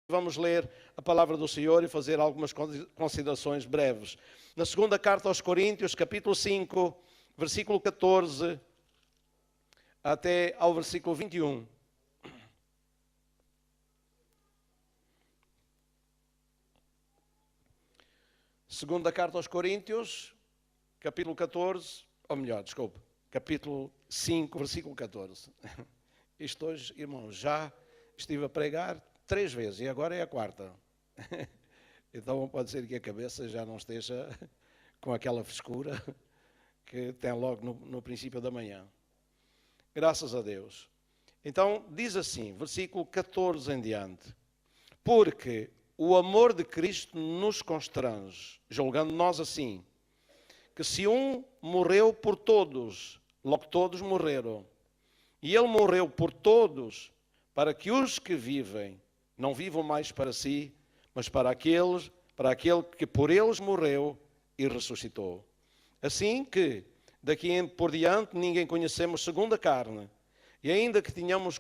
Vamos ler a palavra do Senhor e fazer algumas considerações breves. Na segunda carta aos Coríntios, capítulo 5, versículo 14 até ao versículo 21. Segunda carta aos Coríntios, capítulo 14, ou melhor, desculpe, capítulo 5, versículo 14. Isto hoje, irmãos, já estive a pregar 3 vezes e agora é a 4ª. Então pode ser que a cabeça já não esteja com aquela frescura que tem logo no princípio da manhã. Graças a Deus. Então diz assim, versículo 14 em diante. Porque o amor de Cristo nos constrange, julgando nós assim, que se um morreu por todos, logo todos morreram. E ele morreu por todos, para que os que vivem não vivam mais para si, mas para aquele que por eles morreu e ressuscitou. Assim que, daqui por diante, ninguém conhecemos segundo a carne. E ainda que tínhamos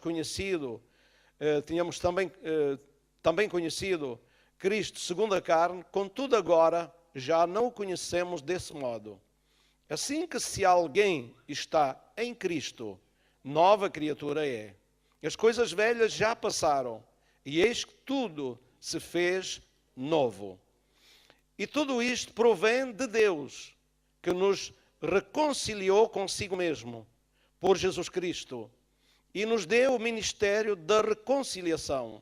também conhecido Cristo segundo a carne, contudo agora já não o conhecemos desse modo. Assim que se alguém está em Cristo, nova criatura é. As coisas velhas já passaram, e eis que tudo se fez novo. E tudo isto provém de Deus, que nos reconciliou consigo mesmo, por Jesus Cristo, e nos deu o ministério da reconciliação.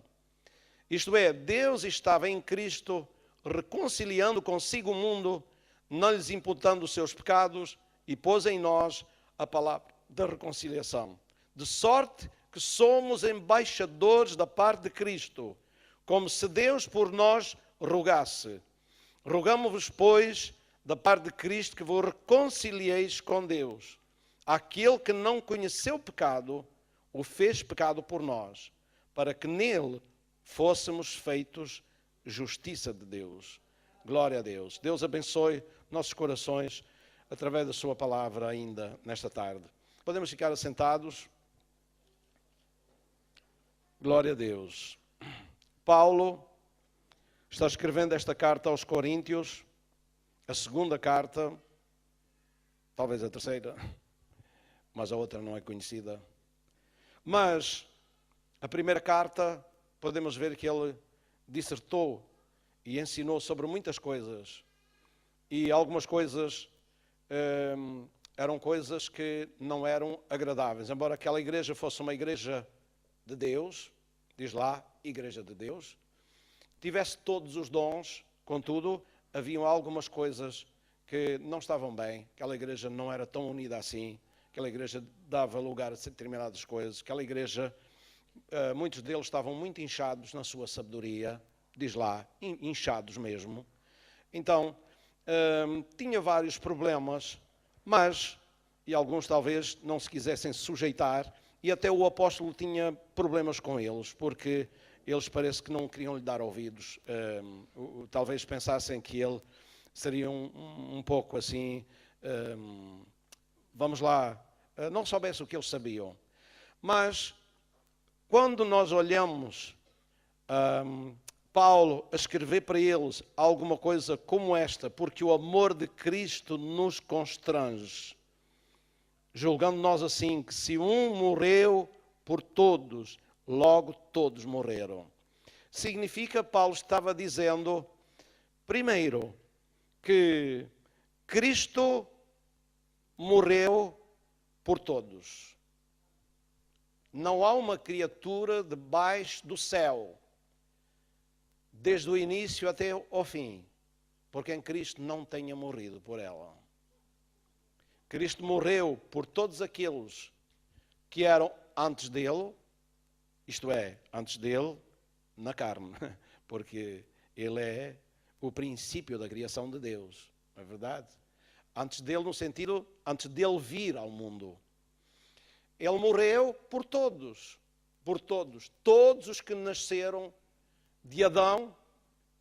Isto é, Deus estava em Cristo reconciliando consigo o mundo, não lhes imputando os seus pecados, e pôs em nós a palavra da reconciliação. De sorte que somos embaixadores da parte de Cristo, como se Deus por nós rogasse. Rogamo-vos, pois, da parte de Cristo, que vos reconcilieis com Deus. Aquele que não conheceu pecado, o fez pecado por nós, para que nele fôssemos feitos justiça de Deus. Glória a Deus. Deus abençoe nossos corações através da sua palavra ainda nesta tarde. Podemos ficar assentados. Glória a Deus. Paulo está escrevendo esta carta aos Coríntios, a segunda carta, talvez a terceira, mas a outra não é conhecida. Mas a primeira carta, podemos ver que ele dissertou e ensinou sobre muitas coisas. E algumas coisas eram coisas que não eram agradáveis. Embora aquela igreja fosse uma igreja de Deus, diz lá, igreja de Deus, tivesse todos os dons, contudo, haviam algumas coisas que não estavam bem, aquela igreja não era tão unida assim, aquela igreja dava lugar a determinadas coisas, aquela igreja, muitos deles estavam muito inchados na sua sabedoria, diz lá, inchados mesmo. Então, tinha vários problemas, mas, e alguns talvez não se quisessem sujeitar, e até o apóstolo tinha problemas com eles, porque eles parece que não queriam lhe dar ouvidos. Talvez pensassem que ele seria um pouco assim, vamos lá, não soubesse o que eles sabiam. Mas, quando nós olhamos Paulo a escrever para eles alguma coisa como esta, porque o amor de Cristo nos constrange, julgando nós assim, que se um morreu por todos, logo todos morreram. Significa, Paulo estava dizendo, primeiro, que Cristo morreu por todos. Não há uma criatura debaixo do céu, desde o início até ao fim, por quem Cristo não tenha morrido por ela. Cristo morreu por todos aqueles que eram antes dele, isto é, antes dele na carne, porque ele é o princípio da criação de Deus, não é verdade? Antes dele no sentido, antes dele vir ao mundo. Ele morreu por todos, todos os que nasceram de Adão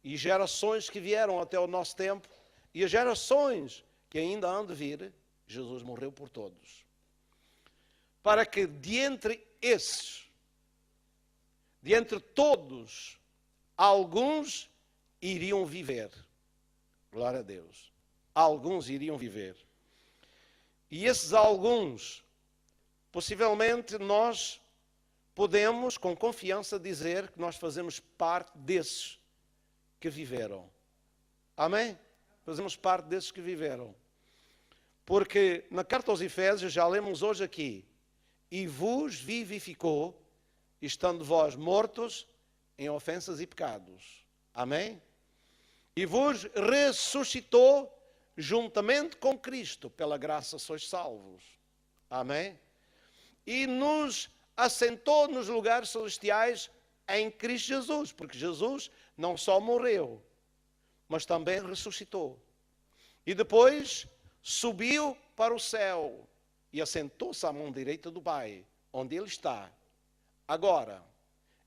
e gerações que vieram até o nosso tempo e as gerações que ainda hão de vir. Jesus morreu por todos. Para que de entre esses, de entre todos alguns iriam viver. Glória a Deus. Alguns iriam viver. E esses alguns, possivelmente nós podemos com confiança dizer que nós fazemos parte desses que viveram. Amém? Fazemos parte desses que viveram. Porque na carta aos Efésios, já lemos hoje aqui, e vos vivificou, estando vós mortos em ofensas e pecados. Amém? E vos ressuscitou juntamente com Cristo, pela graça sois salvos. Amém? E nos assentou nos lugares celestiais em Cristo Jesus, porque Jesus não só morreu, mas também ressuscitou. E depois subiu para o céu e assentou-se à mão direita do Pai, onde Ele está, agora,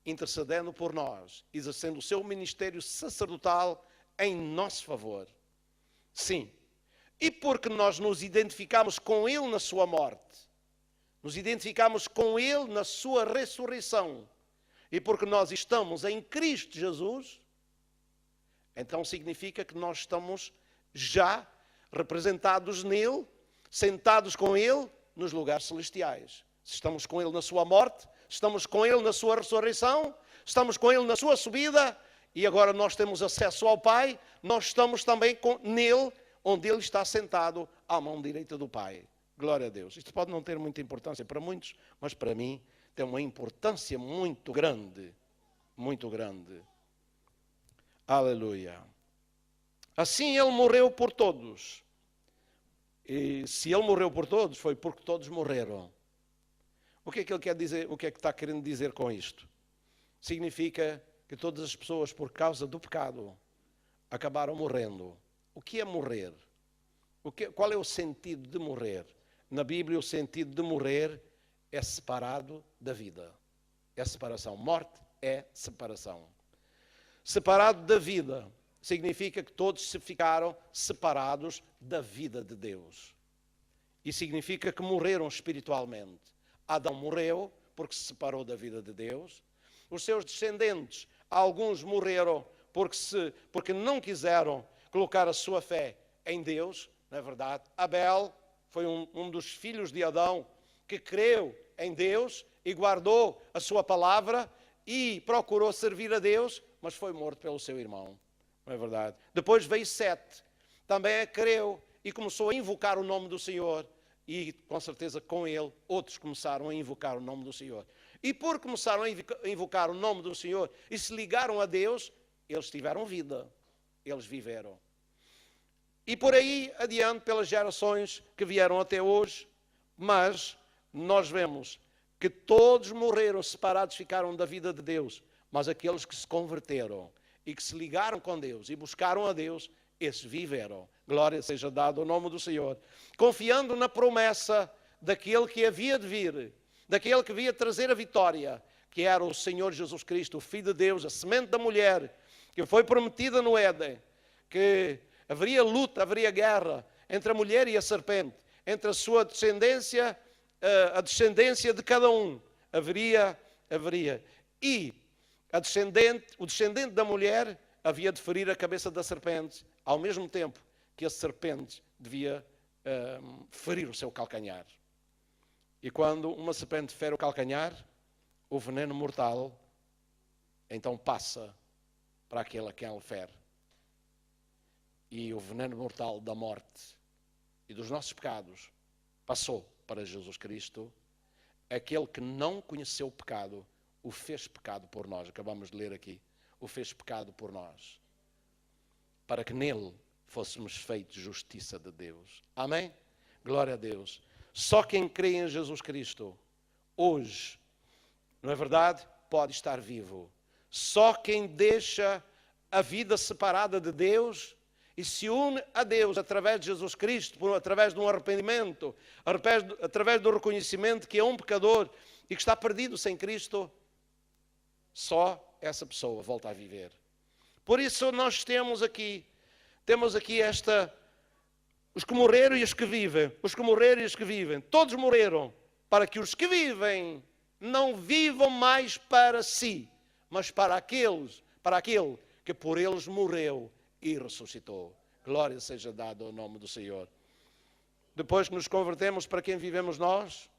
intercedendo por nós, exercendo o seu ministério sacerdotal em nosso favor. Sim, e porque nós nos identificamos com Ele na sua morte, nos identificamos com Ele na sua ressurreição, e porque nós estamos em Cristo Jesus, então significa que nós estamos já representados nele, sentados com Ele nos lugares celestiais. Estamos com Ele na sua morte, estamos com Ele na sua ressurreição, estamos com Ele na sua subida, e agora nós temos acesso ao Pai, nós estamos também nele, onde Ele está sentado à mão direita do Pai. Glória a Deus. Isto pode não ter muita importância para muitos, mas para mim tem uma importância muito grande. Muito grande. Aleluia. Assim Ele morreu por todos. E se Ele morreu por todos, foi porque todos morreram. O que é que Ele quer dizer? O que é que está querendo dizer com isto? Significa que todas as pessoas, por causa do pecado, acabaram morrendo. O que é morrer? Qual é o sentido de morrer? Na Bíblia, o sentido de morrer é separado da vida. É separação. Morte é separação. Separado da vida significa que todos se ficaram separados da vida de Deus. E significa que morreram espiritualmente. Adão morreu porque se separou da vida de Deus. Os seus descendentes, alguns morreram porque não quiseram colocar a sua fé em Deus, não é verdade? Abel foi um dos filhos de Adão que creu em Deus e guardou a sua palavra e procurou servir a Deus, mas foi morto pelo seu irmão, não é verdade? Depois veio Sete, também creu e começou a invocar o nome do Senhor e com certeza com ele outros começaram a invocar o nome do Senhor. E por começaram a invocar o nome do Senhor e se ligaram a Deus, eles tiveram vida, eles viveram. E por aí adiante, pelas gerações que vieram até hoje, mas nós vemos que todos morreram separados, ficaram da vida de Deus, mas aqueles que se converteram e que se ligaram com Deus e buscaram a Deus, esses viveram. Glória seja dada ao nome do Senhor. Confiando na promessa daquele que havia de vir, daquele que havia trazer a vitória, que era o Senhor Jesus Cristo, o Filho de Deus, a semente da mulher, que foi prometida no Éden, que haveria luta, haveria guerra entre a mulher e a serpente, entre a sua descendência, a descendência de cada um. Haveria. E o descendente da mulher havia de ferir a cabeça da serpente, ao mesmo tempo que a serpente devia ferir o seu calcanhar. E quando uma serpente fere o calcanhar, o veneno mortal então passa para aquele a quem ela fere. E o veneno mortal da morte e dos nossos pecados passou para Jesus Cristo. Aquele que não conheceu o pecado, o fez pecado por nós. Acabamos de ler aqui. O fez pecado por nós. Para que nele fôssemos feitos justiça de Deus. Amém? Glória a Deus. Só quem crê em Jesus Cristo, hoje, não é verdade? Pode estar vivo. Só quem deixa a vida separada de Deus e se une a Deus através de Jesus Cristo, através de um arrependimento, através do reconhecimento que é um pecador e que está perdido sem Cristo, só essa pessoa volta a viver. Por isso nós temos aqui os que morreram e os que vivem, todos morreram, para que os que vivem não vivam mais para si, mas para para aquele que por eles morreu e ressuscitou. Glória seja dada ao nome do Senhor. Depois que nos convertemos, para quem vivemos nós?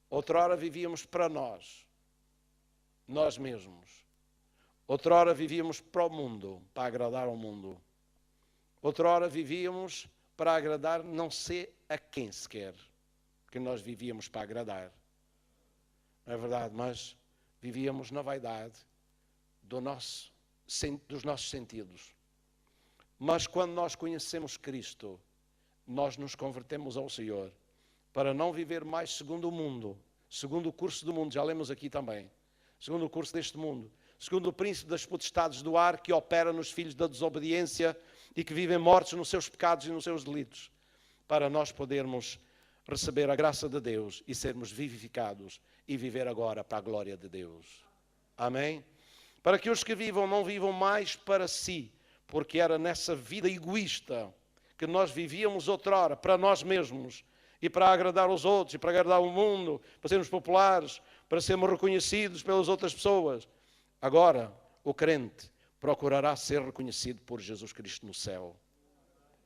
Outrora vivíamos para nós mesmos. Outrora vivíamos para o mundo, para agradar ao mundo. Outrora vivíamos para agradar não sei a quem sequer, que nós vivíamos para agradar. Não é verdade, mas vivíamos na vaidade dos nossos sentidos. Mas quando nós conhecemos Cristo, nós nos convertemos ao Senhor, para não viver mais segundo o mundo, segundo o curso do mundo, já lemos aqui também, segundo o curso deste mundo, segundo o príncipe das potestades do ar, que opera nos filhos da desobediência e que vivem mortos nos seus pecados e nos seus delitos, para nós podermos receber a graça de Deus e sermos vivificados e viver agora para a glória de Deus. Amém? Para que os que vivam não vivam mais para si, porque era nessa vida egoísta que nós vivíamos outrora, para nós mesmos, e para agradar os outros, e para agradar o mundo, para sermos populares, para sermos reconhecidos pelas outras pessoas. Agora, o crente procurará ser reconhecido por Jesus Cristo no céu.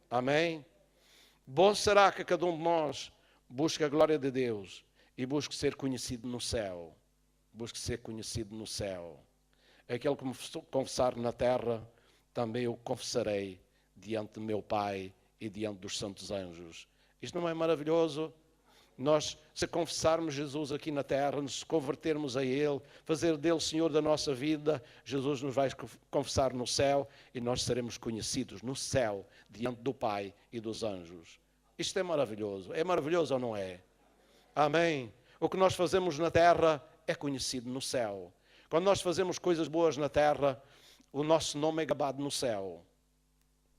Amém? Bom será que cada um de nós busque a glória de Deus e busque ser conhecido no céu. Busque ser conhecido no céu. Aquele que me confessar na terra, também eu confessarei diante de meu Pai e diante dos santos anjos. Isto não é maravilhoso? Nós, se confessarmos Jesus aqui na terra, nos convertermos a Ele, fazer dele Senhor da nossa vida, Jesus nos vai confessar no céu e nós seremos conhecidos no céu, diante do Pai e dos anjos. Isto é maravilhoso. É maravilhoso ou não é? Amém? O que nós fazemos na terra é conhecido no céu. Quando nós fazemos coisas boas na terra, o nosso nome é gabado no céu.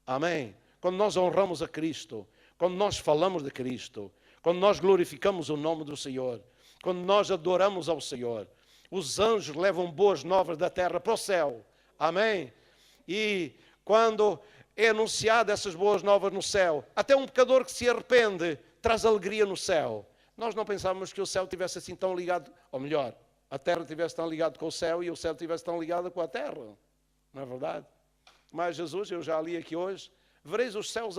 Amém? Quando nós honramos a Cristo, quando nós falamos de Cristo, quando nós glorificamos o nome do Senhor, quando nós adoramos ao Senhor, os anjos levam boas novas da terra para o céu. Amém? E quando é anunciado essas boas novas no céu, até um pecador que se arrepende traz alegria no céu. Nós não pensávamos que o céu estivesse assim tão ligado, ou melhor, a terra estivesse tão ligado com o céu e o céu estivesse tão ligado com a terra. Não é verdade? Mas Jesus, eu já li aqui hoje, vereis os céus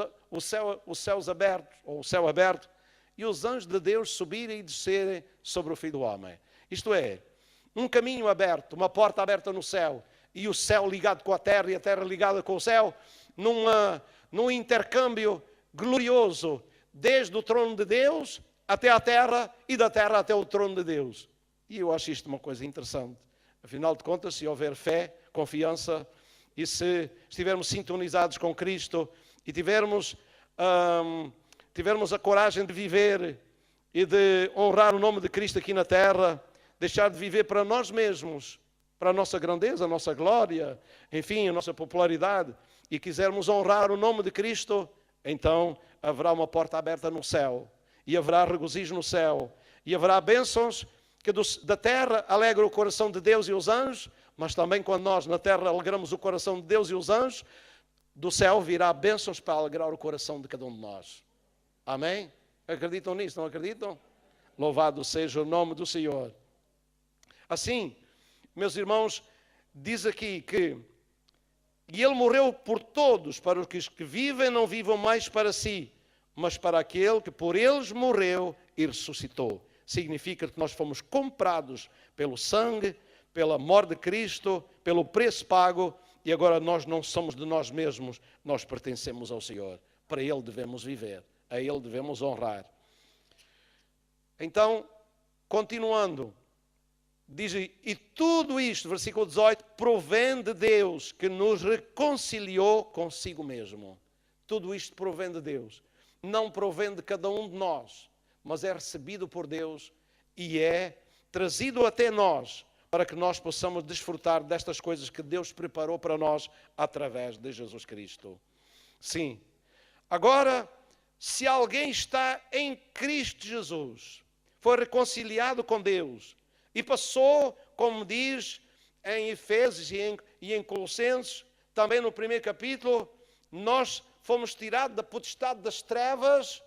abertos, ou o céu aberto, e os anjos de Deus subirem e descerem sobre o Filho do Homem. Isto é, um caminho aberto, uma porta aberta no céu, e o céu ligado com a terra e a terra ligada com o céu, num intercâmbio glorioso, desde o trono de Deus até a terra e da terra até o trono de Deus. E eu acho isto uma coisa interessante. Afinal de contas, se houver fé, confiança, e se estivermos sintonizados com Cristo e tivermos a coragem de viver e de honrar o nome de Cristo aqui na terra, deixar de viver para nós mesmos, para a nossa grandeza, a nossa glória, enfim, a nossa popularidade, e quisermos honrar o nome de Cristo, então haverá uma porta aberta no céu, e haverá regozijo no céu, e haverá bênçãos que da terra alegram o coração de Deus e os anjos, mas também quando nós na terra alegramos o coração de Deus e os anjos, do céu virá bênçãos para alegrar o coração de cada um de nós. Amém? Acreditam nisso, não acreditam? Louvado seja o nome do Senhor. Assim, meus irmãos, diz aqui que e Ele morreu por todos, para os que vivem não vivam mais para si, mas para aquele que por eles morreu e ressuscitou. Significa que nós fomos comprados pelo sangue, pela morte de Cristo, pelo preço pago, e agora nós não somos de nós mesmos, nós pertencemos ao Senhor. Para Ele devemos viver, a Ele devemos honrar. Então, continuando, diz, e tudo isto, versículo 18, provém de Deus, que nos reconciliou consigo mesmo. Tudo isto provém de Deus. Não provém de cada um de nós, mas é recebido por Deus e é trazido até nós, para que nós possamos desfrutar destas coisas que Deus preparou para nós através de Jesus Cristo. Sim. Agora, se alguém está em Cristo Jesus, foi reconciliado com Deus e passou, como diz em Efésios e em Colossenses, também no primeiro capítulo, nós fomos tirados da potestade das trevas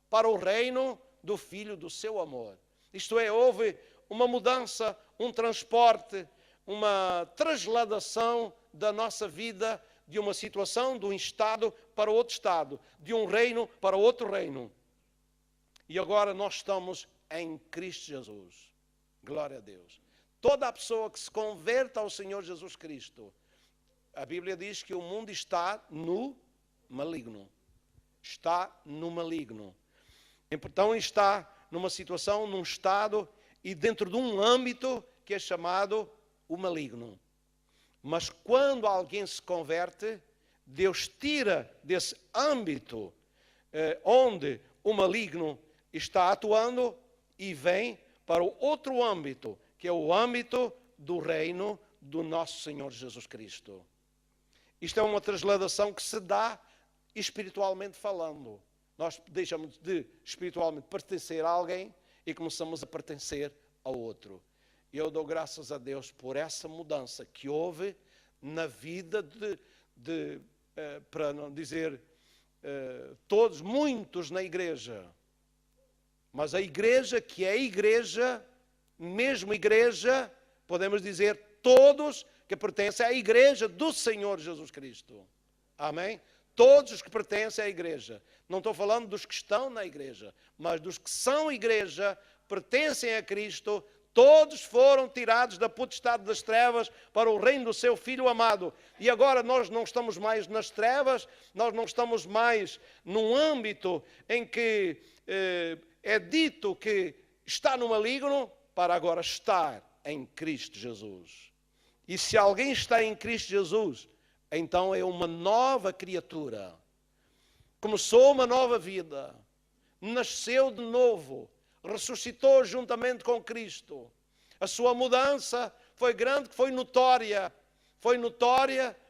para o reino do Filho do seu amor. Isto é, houve uma mudança, um transporte, uma transladação da nossa vida de uma situação, de um estado para outro estado, de um reino para outro reino. E agora nós estamos em Cristo Jesus. Glória a Deus. Toda a pessoa que se converta ao Senhor Jesus Cristo, a Bíblia diz que o mundo está no maligno. Está no maligno. Então está numa situação, num estado e dentro de um âmbito que é chamado o maligno. Mas quando alguém se converte, Deus tira desse âmbito onde o maligno está atuando e vem para o outro âmbito, que é o âmbito do reino do nosso Senhor Jesus Cristo. Isto é uma transladação que se dá espiritualmente falando. Nós deixamos de espiritualmente pertencer a alguém e começamos a pertencer ao outro. E eu dou graças a Deus por essa mudança que houve na vida para não dizer todos, muitos na igreja. Mas a igreja que é a igreja, mesmo igreja, podemos dizer todos que pertencem à igreja do Senhor Jesus Cristo. Amém? Todos os que pertencem à igreja. Não estou falando dos que estão na igreja, mas dos que são igreja, pertencem a Cristo. Todos foram tirados da potestade das trevas para o reino do seu Filho amado. E agora nós não estamos mais nas trevas, nós não estamos mais num âmbito em que é dito que está no maligno, para agora estar em Cristo Jesus. E se alguém está em Cristo Jesus, então é uma nova criatura. Começou uma nova vida, nasceu de novo, ressuscitou juntamente com Cristo. A sua mudança foi grande, foi notória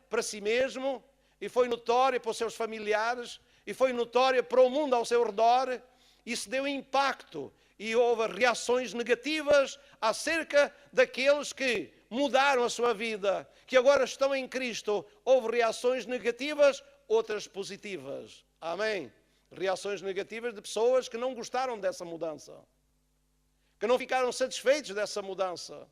para si mesmo, e foi notória para os seus familiares, e foi notória para o mundo ao seu redor. Isso deu impacto e houve reações negativas acerca daqueles que mudaram a sua vida, que agora estão em Cristo. Houve reações negativas, outras positivas. Amém? Reações negativas de pessoas que não gostaram dessa mudança, que não ficaram satisfeitos dessa mudança,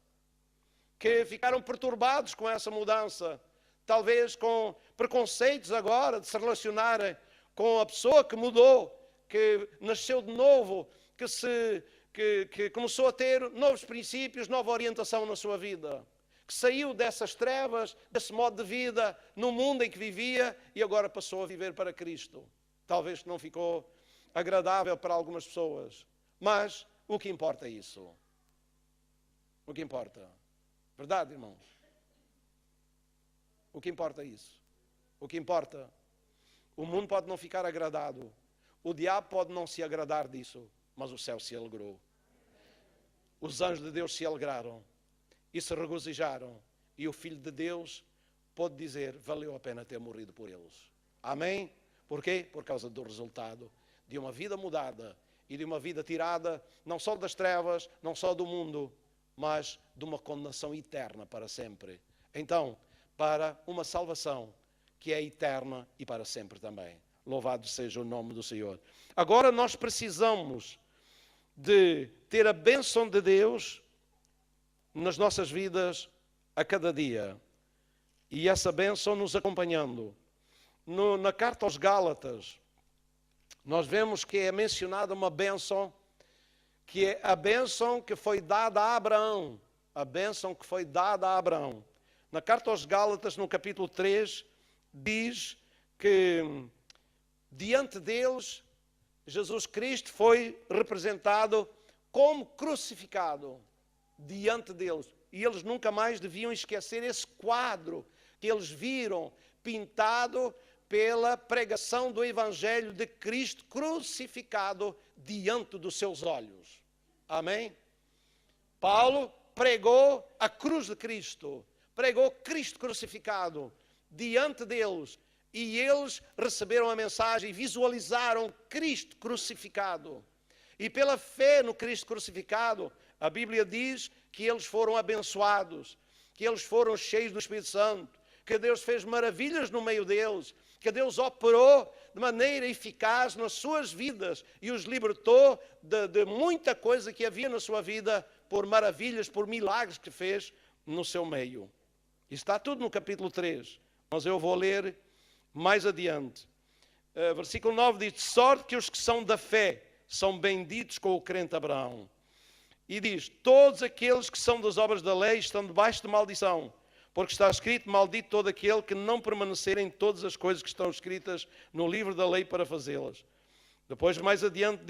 que ficaram perturbados com essa mudança, talvez com preconceitos agora de se relacionarem com a pessoa que mudou, que nasceu de novo, que começou a ter novos princípios, nova orientação na sua vida, que saiu dessas trevas, desse modo de vida, no mundo em que vivia e agora passou a viver para Cristo. Talvez não ficou agradável para algumas pessoas, mas o que importa é isso. O que importa. Verdade, irmãos? O que importa é isso. O que importa. O mundo pode não ficar agradado. O diabo pode não se agradar disso, mas o céu se alegrou. Os anjos de Deus se alegraram e se regozijaram. E o Filho de Deus pode dizer, valeu a pena ter morrido por eles. Amém? Por quê? Por causa do resultado de uma vida mudada e de uma vida tirada, não só das trevas, não só do mundo, mas de uma condenação eterna para sempre. Então, para uma salvação que é eterna e para sempre também. Louvado seja o nome do Senhor. Agora nós precisamos de ter a bênção de Deus nas nossas vidas a cada dia. E essa bênção nos acompanhando. Na carta aos Gálatas, nós vemos que é mencionada uma bênção, que é a bênção que foi dada a Abraão. A bênção que foi dada a Abraão. Na carta aos Gálatas, no capítulo 3, diz que diante deles, Jesus Cristo foi representado como crucificado diante deles. E eles nunca mais deviam esquecer esse quadro que eles viram pintado pela pregação do Evangelho de Cristo crucificado diante dos seus olhos. Amém? Paulo pregou a cruz de Cristo, pregou Cristo crucificado diante deles. E eles receberam a mensagem e visualizaram Cristo crucificado. E pela fé no Cristo crucificado, a Bíblia diz que eles foram abençoados, que eles foram cheios do Espírito Santo, que Deus fez maravilhas no meio deles, que Deus operou de maneira eficaz nas suas vidas e os libertou de muita coisa que havia na sua vida por maravilhas, por milagres que fez no seu meio. Está tudo no capítulo 3, mas eu vou ler mais adiante. Versículo 9 diz: de sorte que os que são da fé são benditos com o crente Abraão. E diz: todos aqueles que são das obras da lei estão debaixo de maldição, porque está escrito: maldito todo aquele que não permanecer em todas as coisas que estão escritas no livro da lei para fazê-las. Depois, mais adiante,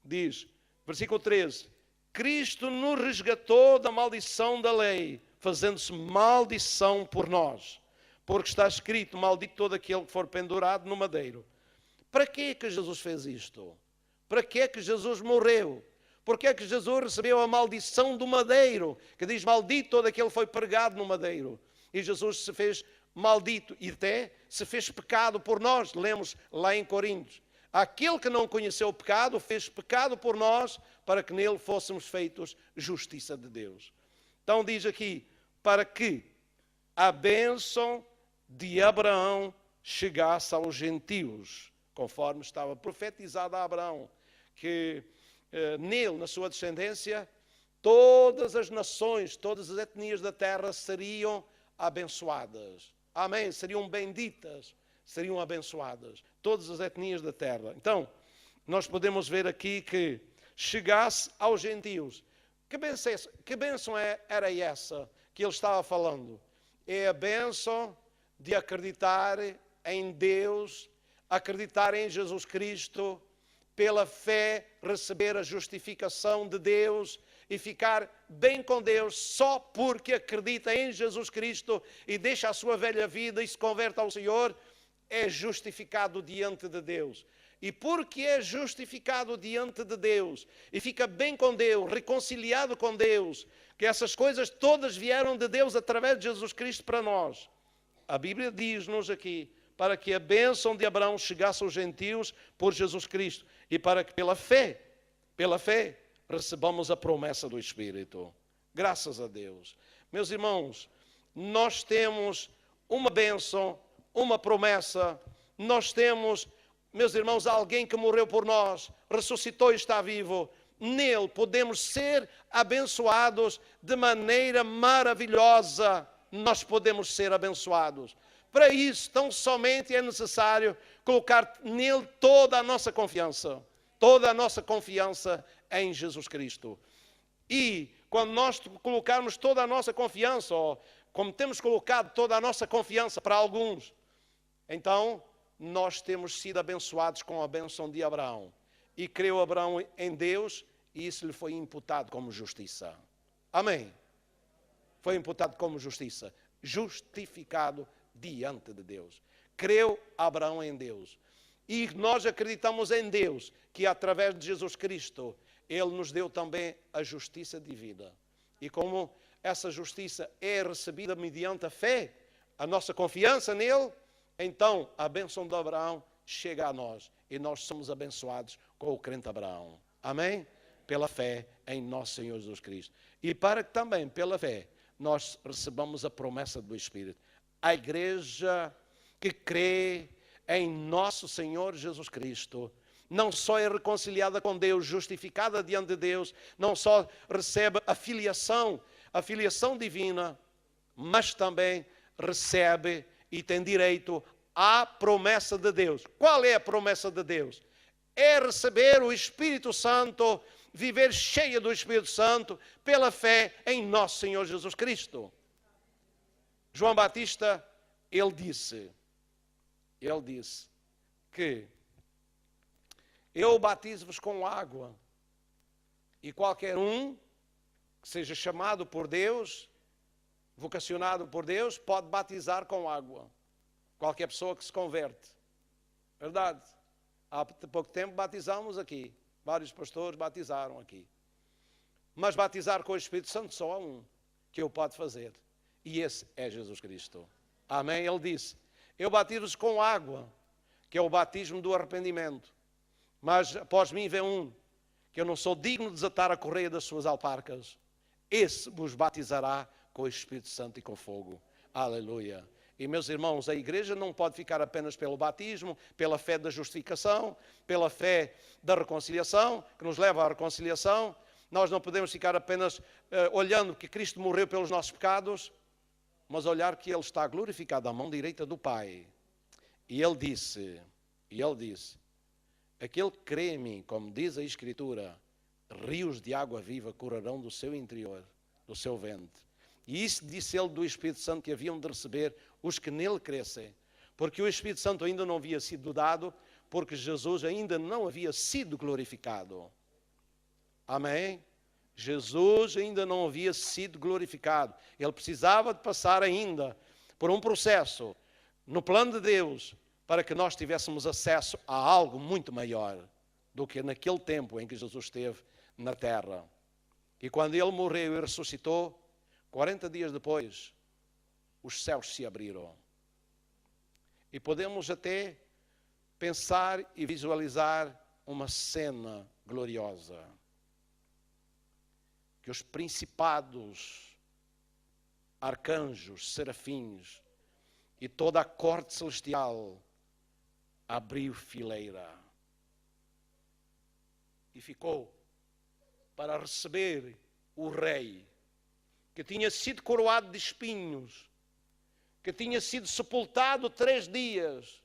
diz, versículo 13: Cristo nos resgatou da maldição da lei, fazendo-se maldição por nós. Porque está escrito: maldito todo aquele que for pendurado no madeiro. Para que Jesus fez isto? Para que Jesus morreu? Porque é que Jesus recebeu a maldição do madeiro? Que diz: maldito todo aquele que foi pregado no madeiro. E Jesus se fez maldito e até se fez pecado por nós. Lemos lá em Coríntios. Aquele que não conheceu o pecado, fez pecado por nós, para que nele fôssemos feitos justiça de Deus. Então diz aqui: para que a bênção de Abraão chegasse aos gentios, conforme estava profetizado a Abraão, que nele, na sua descendência, todas as nações, todas as etnias da terra seriam abençoadas. Amém? Seriam benditas, seriam abençoadas. Todas as etnias da terra. Então, nós podemos ver aqui que chegasse aos gentios. Que bênção era essa que ele estava falando? É a bênção de acreditar em Deus, acreditar em Jesus Cristo, pela fé receber a justificação de Deus e ficar bem com Deus só porque acredita em Jesus Cristo e deixa a sua velha vida e se converte ao Senhor, é justificado diante de Deus. E porque é justificado diante de Deus e fica bem com Deus, reconciliado com Deus, que essas coisas todas vieram de Deus através de Jesus Cristo para nós. A Bíblia diz-nos aqui, para que a bênção de Abraão chegasse aos gentios por Jesus Cristo e para que pela fé, recebamos a promessa do Espírito. Graças a Deus. Meus irmãos, nós temos uma bênção, uma promessa, nós temos, meus irmãos, alguém que morreu por nós, ressuscitou e está vivo. Nele podemos ser abençoados de maneira maravilhosa. Nós podemos ser abençoados. Para isso, tão somente é necessário colocar nele toda a nossa confiança em Jesus Cristo. E quando nós colocarmos toda a nossa confiança, ou como temos colocado toda a nossa confiança para alguns, então nós temos sido abençoados com a bênção de Abraão. E creu Abraão em Deus e isso lhe foi imputado como justiça. Amém? Foi imputado como justiça, justificado diante de Deus. Creu Abraão em Deus. E nós acreditamos em Deus, que através de Jesus Cristo, Ele nos deu também a justiça divina. E como essa justiça é recebida mediante a fé, a nossa confiança nele, então a bênção de Abraão chega a nós. E nós somos abençoados com o crente Abraão. Amém? Pela fé em nosso Senhor Jesus Cristo. E para que também, pela fé, nós recebamos a promessa do Espírito. A igreja que crê em nosso Senhor Jesus Cristo, não só é reconciliada com Deus, justificada diante de Deus, não só recebe a filiação divina, mas também recebe e tem direito à promessa de Deus. Qual é a promessa de Deus? É receber o Espírito Santo, viver cheia do Espírito Santo, pela fé em nosso Senhor Jesus Cristo. João Batista, ele disse que eu batizo-vos com água e qualquer um que seja chamado por Deus, vocacionado por Deus, pode batizar com água. Qualquer pessoa que se converte. Verdade? Há pouco tempo batizamos aqui. Vários pastores batizaram aqui. Mas batizar com o Espírito Santo só há um que o pode fazer. E esse é Jesus Cristo. Amém? Ele disse, eu batizo-vos com água, que é o batismo do arrependimento. Mas após mim vem um, que eu não sou digno de desatar a correia das suas alparcas. Esse vos batizará com o Espírito Santo e com fogo. Aleluia. E meus irmãos, a igreja não pode ficar apenas pelo batismo, pela fé da justificação, pela fé da reconciliação, que nos leva à reconciliação. Nós não podemos ficar apenas olhando que Cristo morreu pelos nossos pecados, mas olhar que Ele está glorificado à mão direita do Pai. E Ele disse, aquele que crê em mim, como diz a Escritura, rios de água viva correrão do seu interior, do seu ventre. E isso disse Ele do Espírito Santo que haviam de receber os que nele crescem. Porque o Espírito Santo ainda não havia sido dado, porque Jesus ainda não havia sido glorificado. Amém? Jesus ainda não havia sido glorificado. Ele precisava de passar ainda por um processo no plano de Deus para que nós tivéssemos acesso a algo muito maior do que naquele tempo em que Jesus esteve na terra. E quando Ele morreu e ressuscitou, 40 dias depois, os céus se abriram. E podemos até pensar e visualizar uma cena gloriosa. Que os principados, arcanjos, serafins e toda a corte celestial abriu fileira e ficou para receber o rei que tinha sido coroado de espinhos, que tinha sido sepultado 3 dias,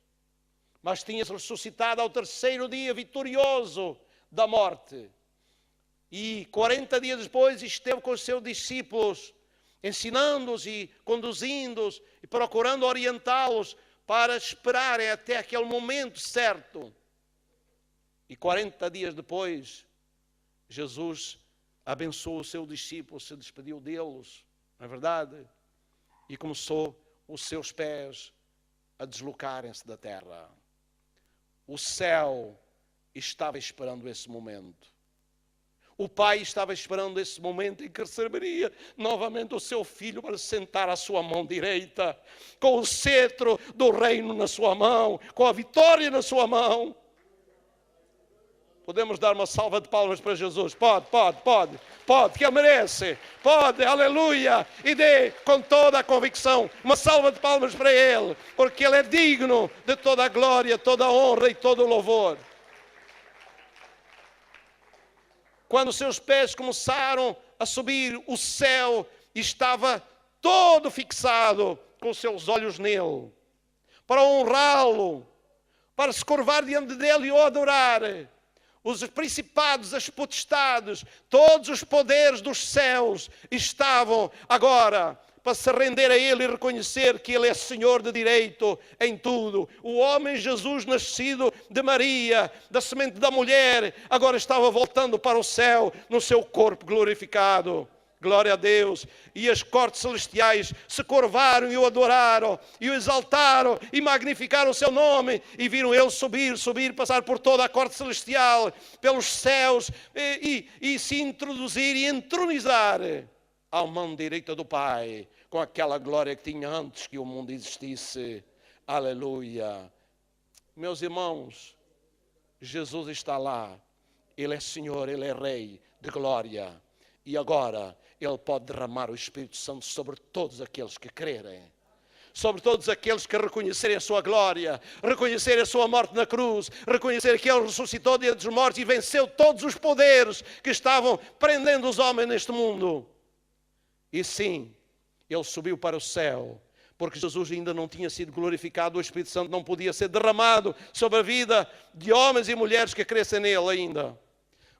mas tinha ressuscitado ao 3º dia vitorioso da morte. E 40 dias depois esteve com os seus discípulos, ensinando-os e conduzindo-os e procurando orientá-los para esperarem até aquele momento certo. E 40 dias depois, Jesus abençoou os seus discípulos, se despediu deles, não é verdade? E começou os seus pés a deslocarem-se da terra. O céu estava esperando esse momento. O Pai estava esperando esse momento em que receberia novamente o seu Filho para sentar à sua mão direita, com o cetro do reino na sua mão, com a vitória na sua mão. Podemos dar uma salva de palmas para Jesus? Pode, que Ele merece. Pode, aleluia. E dê com toda a convicção uma salva de palmas para Ele, porque Ele é digno de toda a glória, toda a honra e todo o louvor. Quando os seus pés começaram a subir, o céu estava todo fixado com os seus olhos nele, para honrá-lo, para se curvar diante dele e o adorar. Os principados, as potestades, todos os poderes dos céus estavam agora para se render a Ele e reconhecer que Ele é Senhor de direito em tudo. O homem Jesus, nascido de Maria, da semente da mulher, agora estava voltando para o céu no seu corpo glorificado. Glória a Deus. E as cortes celestiais se curvaram e o adoraram, e o exaltaram, e magnificaram o seu nome, e viram ele subir, passar por toda a corte celestial, pelos céus, e se introduzir e entronizar à mão direita do Pai, com aquela glória que tinha antes que o mundo existisse. Aleluia. Meus irmãos, Jesus está lá. Ele é Senhor, Ele é Rei de glória. E agora Ele pode derramar o Espírito Santo sobre todos aqueles que crerem. Sobre todos aqueles que reconhecerem a sua glória, reconhecerem a sua morte na cruz, reconhecerem que Ele ressuscitou dentre os mortos e venceu todos os poderes que estavam prendendo os homens neste mundo. E sim, Ele subiu para o céu, porque Jesus ainda não tinha sido glorificado, o Espírito Santo não podia ser derramado sobre a vida de homens e mulheres que crescem nele ainda.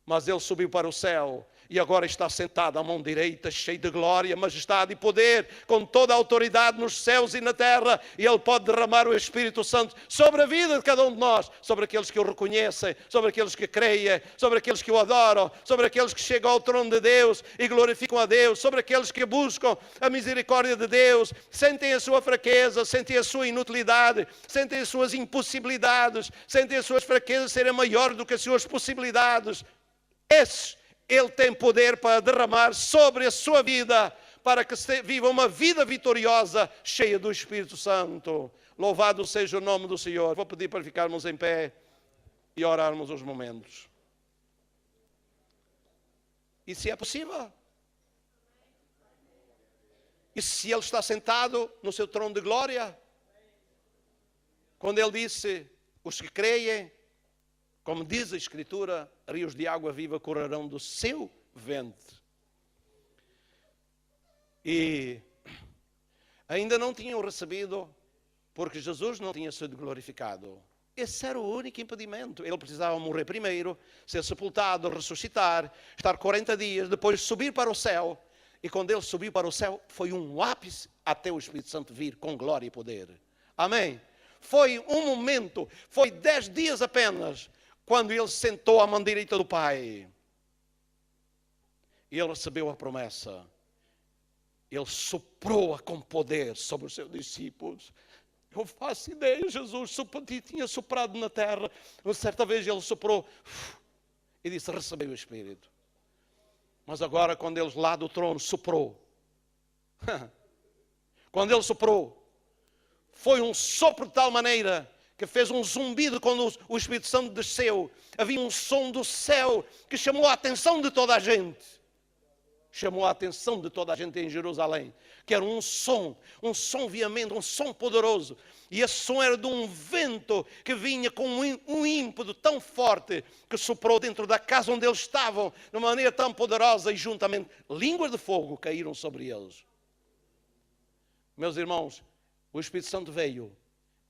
Mas Ele subiu para o céu e agora está sentado à mão direita, cheio de glória, majestade e poder, com toda a autoridade nos céus e na terra, e Ele pode derramar o Espírito Santo sobre a vida de cada um de nós, sobre aqueles que o reconhecem, sobre aqueles que creem, sobre aqueles que o adoram, sobre aqueles que chegam ao trono de Deus e glorificam a Deus, sobre aqueles que buscam a misericórdia de Deus, sentem a sua fraqueza, sentem a sua inutilidade, sentem as suas impossibilidades, sentem as suas fraquezas serem maiores do que as suas possibilidades. Esses Ele tem poder para derramar sobre a sua vida, para que viva uma vida vitoriosa, cheia do Espírito Santo. Louvado seja o nome do Senhor. Vou pedir para ficarmos em pé e orarmos uns momentos. E se é possível? E se Ele está sentado no seu trono de glória? Quando Ele disse, os que creem, como diz a Escritura, rios de água viva correrão do seu vente. E ainda não tinham recebido, porque Jesus não tinha sido glorificado. Esse era o único impedimento. Ele precisava morrer primeiro, ser sepultado, ressuscitar, estar 40 dias, depois subir para o céu. E quando ele subiu para o céu, foi um ápice até o Espírito Santo vir com glória e poder. Amém? Foi um momento, foi 10 dias apenas, quando ele sentou à mão direita do Pai. E ele recebeu a promessa. Ele soprou-a com poder sobre os seus discípulos. Eu faço ideia, Jesus tinha soprado na terra. Uma certa vez ele soprou e disse, recebei o Espírito. Mas agora, quando ele lá do trono soprou, quando ele soprou, foi um sopro de tal maneira que fez um zumbido quando o Espírito Santo desceu. Havia um som do céu que chamou a atenção de toda a gente. Chamou a atenção de toda a gente em Jerusalém, que era um som veemente, um som poderoso. E esse som era de um vento que vinha com um ímpeto tão forte que soprou dentro da casa onde eles estavam, de uma maneira tão poderosa, e juntamente línguas de fogo caíram sobre eles. Meus irmãos, o Espírito Santo veio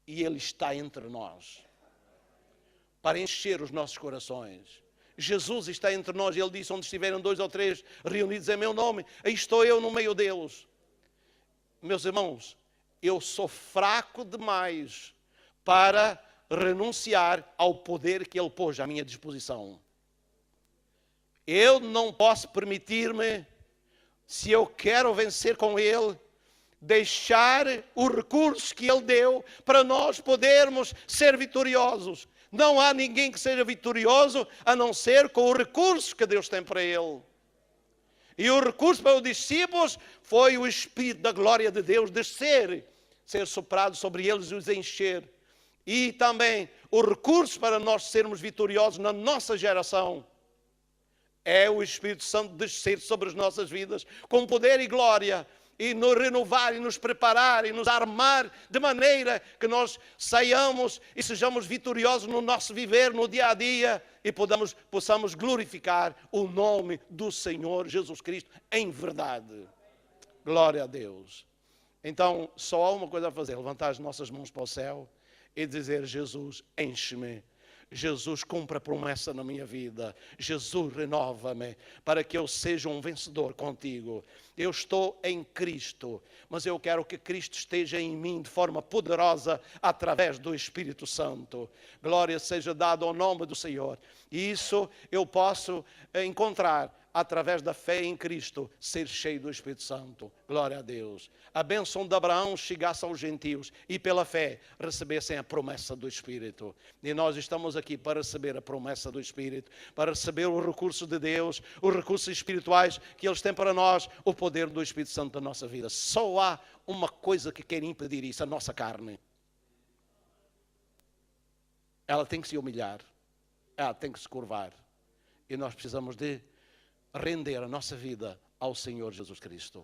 e ele está entre nós para encher os nossos corações. Jesus está entre nós, ele disse, onde estiverem 2 ou 3 reunidos em meu nome, aí estou eu no meio deles. Meus irmãos, eu sou fraco demais para renunciar ao poder que ele pôs à minha disposição. Eu não posso permitir-me, se eu quero vencer com ele, deixar os recursos que ele deu para nós podermos ser vitoriosos. Não há ninguém que seja vitorioso a não ser com o recurso que Deus tem para ele. E o recurso para os discípulos foi o Espírito da glória de Deus descer, ser soprado sobre eles e os encher. E também o recurso para nós sermos vitoriosos na nossa geração é o Espírito Santo descer sobre as nossas vidas com poder e glória, e nos renovar, e nos preparar, e nos armar, de maneira que nós saiamos e sejamos vitoriosos no nosso viver, no dia a dia, e possamos glorificar o nome do Senhor Jesus Cristo em verdade. Glória a Deus. Então, só há uma coisa a fazer, levantar as nossas mãos para o céu e dizer, Jesus, enche-me. Jesus, cumpre a promessa na minha vida. Jesus, renova-me para que eu seja um vencedor contigo. Eu estou em Cristo, mas eu quero que Cristo esteja em mim de forma poderosa através do Espírito Santo. Glória seja dada ao nome do Senhor. E isso eu posso encontrar através da fé em Cristo, ser cheio do Espírito Santo. Glória a Deus. A bênção de Abraão chegasse aos gentios e pela fé recebessem a promessa do Espírito. E nós estamos aqui para receber a promessa do Espírito, para receber os recursos de Deus, os recursos espirituais que eles têm para nós, o poder do Espírito Santo na nossa vida. Só há uma coisa que quer impedir isso, a nossa carne. Ela tem que se humilhar, ela tem que se curvar. E nós precisamos de render a nossa vida ao Senhor Jesus Cristo.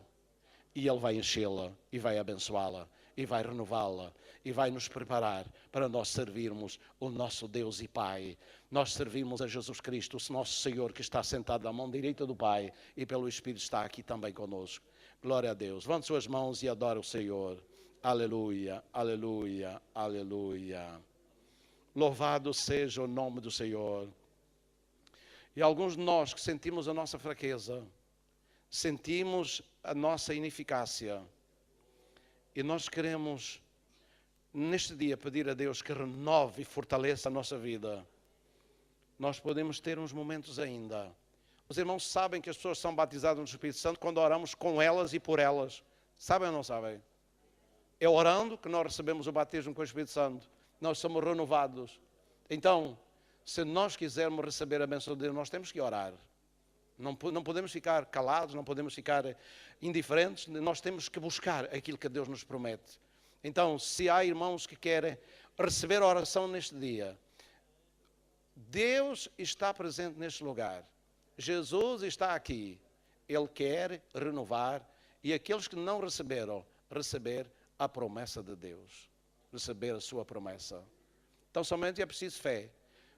E Ele vai enchê-la, e vai abençoá-la, e vai renová-la, e vai nos preparar para nós servirmos o nosso Deus e Pai. Nós servimos a Jesus Cristo, o nosso Senhor, que está sentado à mão direita do Pai, e pelo Espírito está aqui também conosco. Glória a Deus. Levante suas mãos e adore o Senhor. Aleluia, aleluia, aleluia. Louvado seja o nome do Senhor. E alguns de nós que sentimos a nossa fraqueza, sentimos a nossa ineficácia, e nós queremos, neste dia, pedir a Deus que renove e fortaleça a nossa vida. Nós podemos ter uns momentos ainda. Os irmãos sabem que as pessoas são batizadas no Espírito Santo quando oramos com elas e por elas. Sabem ou não sabem? É orando que nós recebemos o batismo com o Espírito Santo. Nós somos renovados. Então, se nós quisermos receber a bênção de Deus, nós temos que orar. Não podemos ficar calados, não podemos ficar indiferentes. Nós temos que buscar aquilo que Deus nos promete. Então, se há irmãos que querem receber a oração neste dia, Deus está presente neste lugar. Jesus está aqui. Ele quer renovar, e aqueles que não receberam, receber a promessa de Deus. Receber a sua promessa. Então, somente é preciso fé.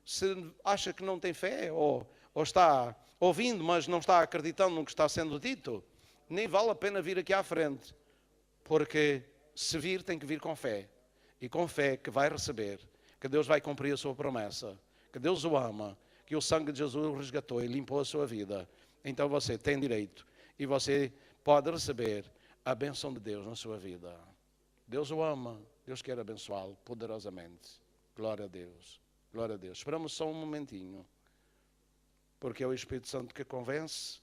Se acha que não tem fé, ou está ouvindo, mas não está acreditando no que está sendo dito, nem vale a pena vir aqui à frente. Porque se vir, tem que vir com fé. E com fé que vai receber, que Deus vai cumprir a sua promessa, que Deus o ama, que o sangue de Jesus o resgatou e limpou a sua vida. Então você tem direito e você pode receber a bênção de Deus na sua vida. Deus o ama, Deus quer abençoá-lo poderosamente. Glória a Deus, glória a Deus. Esperamos só um momentinho, porque é o Espírito Santo que convence,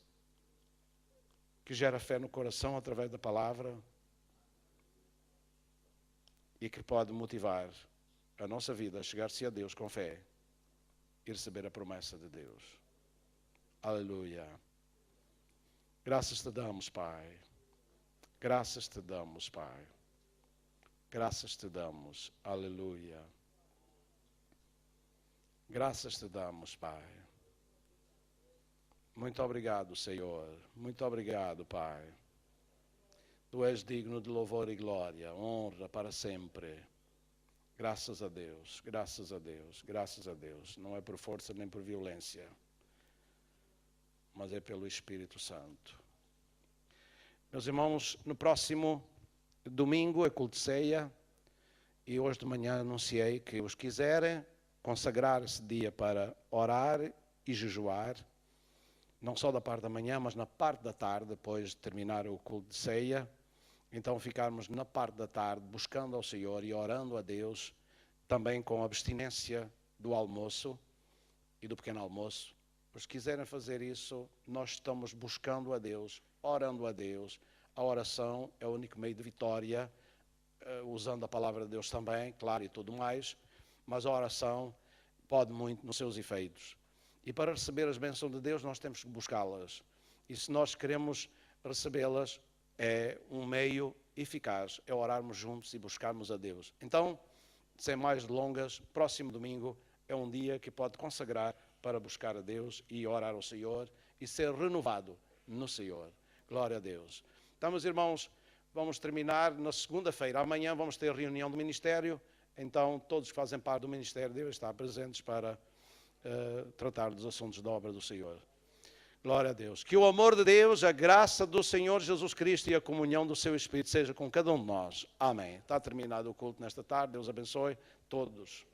que gera fé no coração através da palavra e que pode motivar a nossa vida a chegar-se a Deus com fé e receber a promessa de Deus. Aleluia. Graças te damos, Pai. Graças te damos, Pai. Graças te damos. Aleluia. Graças te damos, Pai. Muito obrigado, Senhor. Muito obrigado, Pai. Tu és digno de louvor e glória, honra para sempre. Graças a Deus, graças a Deus, graças a Deus. Não é por força nem por violência, mas é pelo Espírito Santo. Meus irmãos, no próximo domingo é culto de ceia, e hoje de manhã anunciei que os quiserem consagrar esse dia para orar e jejuar, não só da parte da manhã, mas na parte da tarde, depois de terminar o culto de ceia. Então ficarmos na parte da tarde buscando ao Senhor e orando a Deus, também com abstinência do almoço e do pequeno almoço. Mas se quiserem fazer isso, nós estamos buscando a Deus, orando a Deus. A oração é o único meio de vitória, usando a palavra de Deus também, claro, e tudo mais. Mas a oração pode muito nos seus efeitos. E para receber as bênçãos de Deus, nós temos que buscá-las. E se nós queremos recebê-las, é um meio eficaz, é orarmos juntos e buscarmos a Deus. Então, sem mais delongas, próximo domingo é um dia que pode consagrar para buscar a Deus e orar ao Senhor e ser renovado no Senhor. Glória a Deus. Então, meus irmãos, vamos terminar na segunda-feira. Amanhã vamos ter reunião do Ministério. Então, todos que fazem parte do Ministério devem estar presentes para tratar dos assuntos da obra do Senhor. Glória a Deus. Que o amor de Deus, a graça do Senhor Jesus Cristo e a comunhão do seu Espírito seja com cada um de nós. Amém. Está terminado o culto nesta tarde. Deus abençoe todos.